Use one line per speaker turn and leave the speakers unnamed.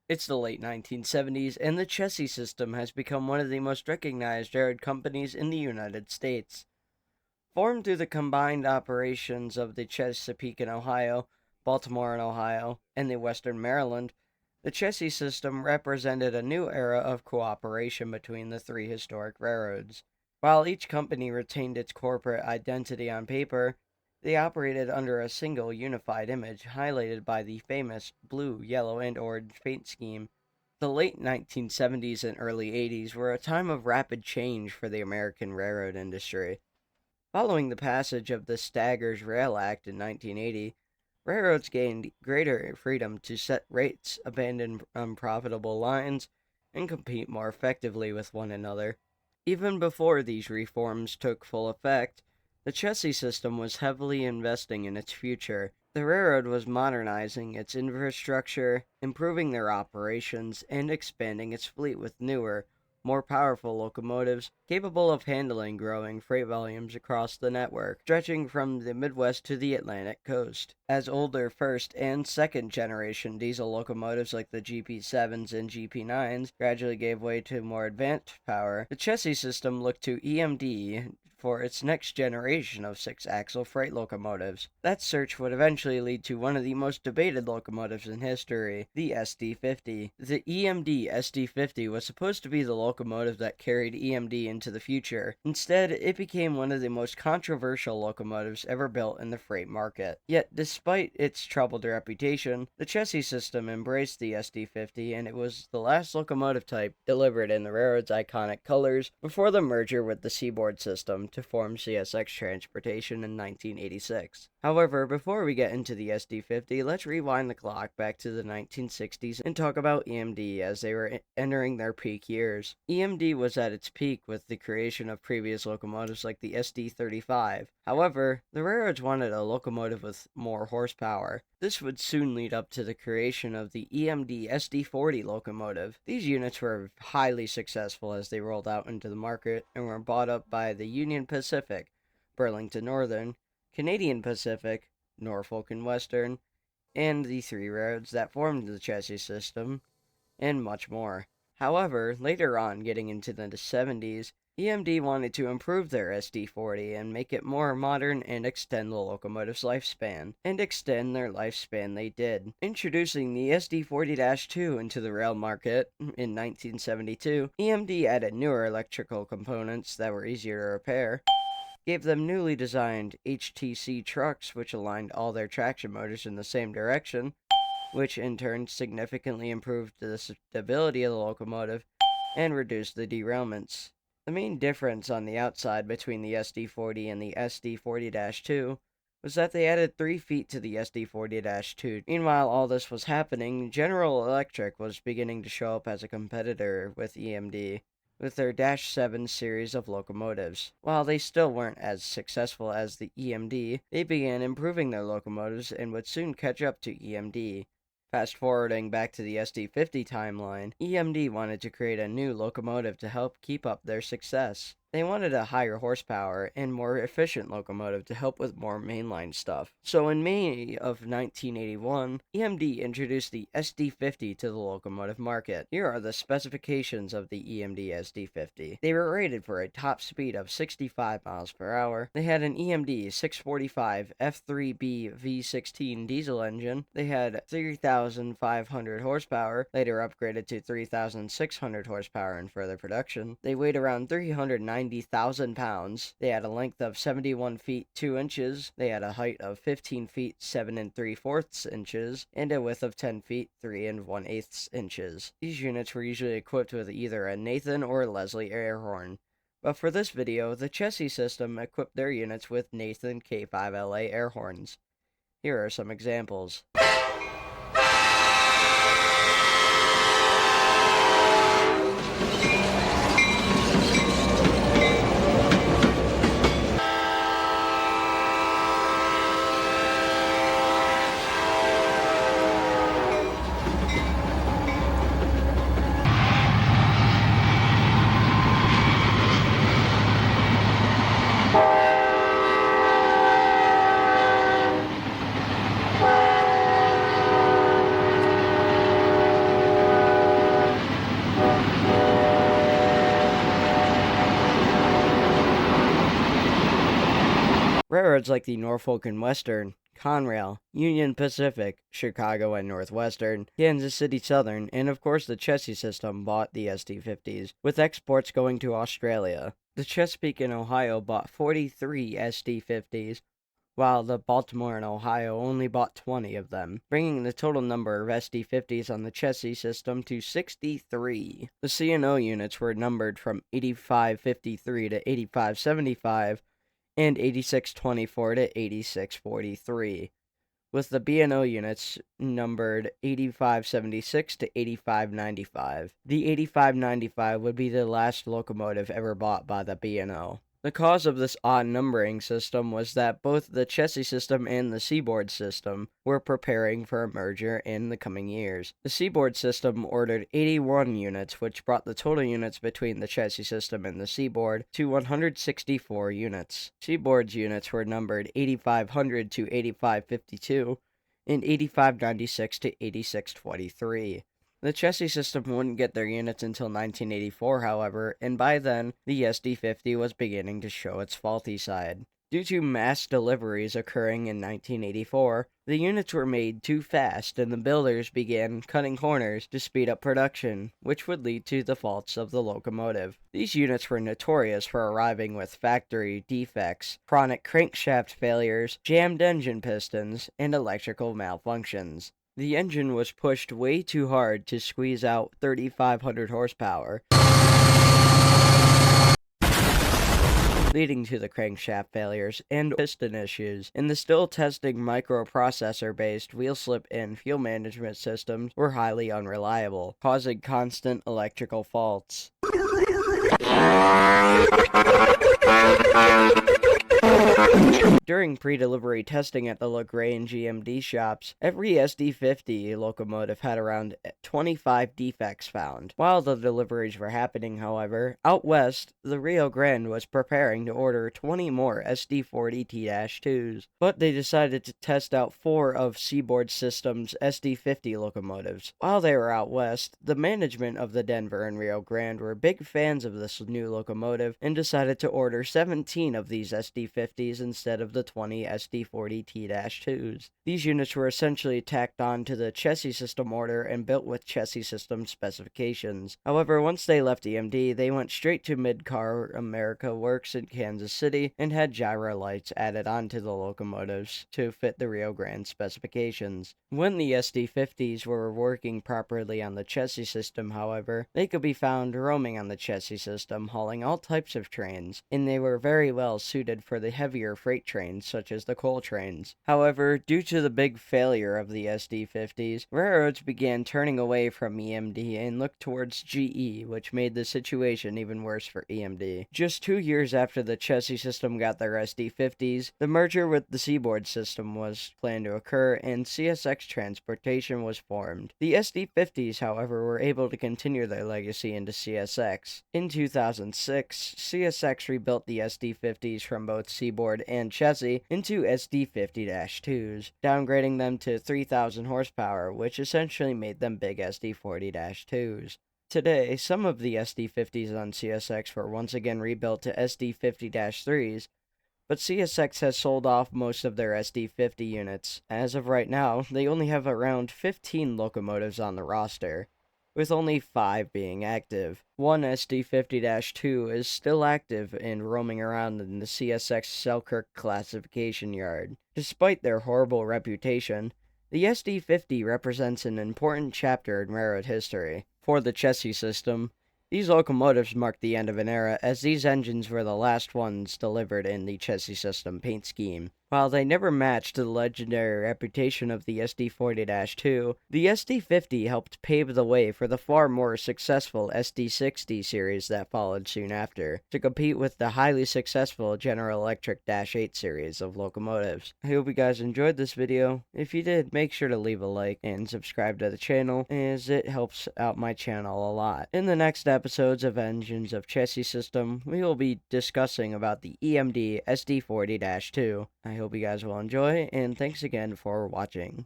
It's the late 1970s, and the Chessie System has become one of the most recognized railroad companies in the United States. Formed through the combined operations of the Chesapeake in Ohio, Baltimore in Ohio, and the Western Maryland, the Chessie System represented a new era of cooperation between the three historic railroads. While each company retained its corporate identity on paper, they operated under a single unified image highlighted by the famous blue, yellow, and orange paint scheme. The late 1970s and early 80s were a time of rapid change for the American railroad industry. Following the passage of the Staggers Rail Act in 1980, railroads gained greater freedom to set rates, abandon unprofitable lines, and compete more effectively with one another. Even before these reforms took full effect, the Chessie system was heavily investing in its future. The railroad was modernizing its infrastructure, improving their operations, and expanding its fleet with newer, more powerful locomotives capable of handling growing freight volumes across the network, stretching from the Midwest to the Atlantic coast. As older first and second generation diesel locomotives like the GP7s and GP9s gradually gave way to more advanced power, the Chessie system looked to EMD for its next generation of six-axle freight locomotives. That search would eventually lead to one of the most debated locomotives in history, the SD50. The EMD SD50 was supposed to be the locomotive that carried EMD into the future. Instead, it became one of the most controversial locomotives ever built in the freight market. Yet, despite its troubled reputation, the Chessie system embraced the SD50, and it was the last locomotive type delivered in the railroad's iconic colors before the merger with the Seaboard system to form CSX Transportation in 1986. However, before we get into the SD50, let's rewind the clock back to the 1960s and talk about EMD as they were entering their peak years. EMD was at its peak with the creation of previous locomotives like the SD35. However, the railroads wanted a locomotive with more horsepower. This would soon lead up to the creation of the EMD SD40 locomotive. These units were highly successful as they rolled out into the market and were bought up by the Union Pacific, Burlington Northern, Canadian Pacific, Norfolk and Western, and the three railroads that formed the Chessie system, and much more. However, later on, getting into the 70s, EMD wanted to improve their SD40 and make it more modern and extend the locomotive's lifespan. And extend their lifespan they did, introducing the SD40-2 into the rail market in 1972. EMD added newer electrical components that were easier to repair, gave them newly designed HTC trucks which aligned all their traction motors in the same direction, which in turn significantly improved the stability of the locomotive and reduced the derailments. The main difference on the outside between the SD40 and the SD40-2 was that they added 3 feet to the SD40-2. Meanwhile, all this was happening, General Electric was beginning to show up as a competitor with EMD with their Dash 7 series of locomotives. While they still weren't as successful as the EMD, they began improving their locomotives and would soon catch up to EMD. Fast forwarding back to the SD50 timeline, EMD wanted to create a new locomotive to help keep up their success. They wanted a higher horsepower and more efficient locomotive to help with more mainline stuff. So in May of 1981, EMD introduced the SD50 to the locomotive market. Here are the specifications of the EMD SD50. They were rated for a top speed of 65 miles per hour. They had an EMD 645 F3B V16 diesel engine. They had 3,500 horsepower, later upgraded to 3,600 horsepower in further production. They weighed around 390,000 pounds. They had a length of 71 feet 2 inches. They had a height of 15 feet 7 3/4 inches and a width of 10 feet 3 1/8 inches. These units were usually equipped with either a Nathan or Leslie air horn. But for this video, the Chessie system equipped their units with Nathan K5LA air horns. Here are some examples. railroads like the Norfolk and Western, Conrail, Union Pacific, Chicago and Northwestern, Kansas City Southern, and of course the Chessie System bought the SD50s, with exports going to Australia. The Chesapeake in Ohio bought 43 SD50s, while the Baltimore and Ohio only bought 20 of them, bringing the total number of SD50s on the Chessie System to 63. The C&O units were numbered from 8553 to 8575 and 8624 to 8643, with the B&O units numbered 8576 to 8595. The 8595 would be the last locomotive ever bought by the B&O. The cause of this odd numbering system was that both the Chessie System and the Seaboard System were preparing for a merger in the coming years. The Seaboard System ordered 81 units, which brought the total units between the Chessie System and the Seaboard to 164 units. Seaboard's units were numbered 8500 to 8552 and 8596 to 8623. The Chessie System wouldn't get their units until 1984, however, and by then, the SD50 was beginning to show its faulty side. Due to mass deliveries occurring in 1984, the units were made too fast and the builders began cutting corners to speed up production, which would lead to the faults of the locomotive. These units were notorious for arriving with factory defects, chronic crankshaft failures, jammed engine pistons, and electrical malfunctions. The engine was pushed way too hard to squeeze out 3,500 horsepower, leading to the crankshaft failures and piston issues, and the still testing microprocessor-based wheel slip and fuel management systems were highly unreliable, causing constant electrical faults. During pre-delivery testing at the La Grange EMD shops, every SD50 locomotive had around 25 defects found. While the deliveries were happening, however, out west, the Rio Grande was preparing to order 20 more SD40T-2s, but they decided to test out 4 of Seaboard System's SD50 locomotives. While they were out west, the management of the Denver and Rio Grande were big fans of this new locomotive and decided to order 17 of these SD50s instead of the 20 SD40T-2s. These units were essentially tacked on to the Chessie System order and built with Chessie System specifications. However, once they left EMD, they went straight to Midcar America Works in Kansas City and had gyro lights added onto the locomotives to fit the Rio Grande specifications. When the SD50s were working properly on the Chessie System, however, they could be found roaming on the Chessie System, hauling all types of trains, and they were very well suited for the heavier freight trains, such as the coal trains. However, due to the big failure of the SD50s, railroads began turning away from EMD and looked towards GE, which made the situation even worse for EMD. Just 2 years after the Chessie System got their SD50s, the merger with the Seaboard System was planned to occur, and CSX Transportation was formed. The SD50s, however, were able to continue their legacy into CSX. In 2006, CSX rebuilt the SD50s from both Seaboard and Chessie into SD50-2s, downgrading them to 3,000 horsepower, which essentially made them big SD40-2s. Today, some of the SD50s on CSX were once again rebuilt to SD50-3s, but CSX has sold off most of their SD50 units. As of right now, they only have around 15 locomotives on the roster, with only 5 being active. One SD50-2 is still active and roaming around in the CSX Selkirk classification yard. Despite their horrible reputation, the SD50 represents an important chapter in railroad history. For the Chessie System, these locomotives marked the end of an era, as these engines were the last ones delivered in the Chessie System paint scheme. While they never matched the legendary reputation of the SD40-2, the SD50 helped pave the way for the far more successful SD60 series that followed soon after, to compete with the highly successful General Electric -8 series of locomotives. I hope you guys enjoyed this video. If you did, make sure to leave a like and subscribe to the channel, as it helps out my channel a lot. In the next episodes of Engines of Chessie System, we will be discussing about the EMD SD40-2. I hope you guys will enjoy, and thanks again for watching.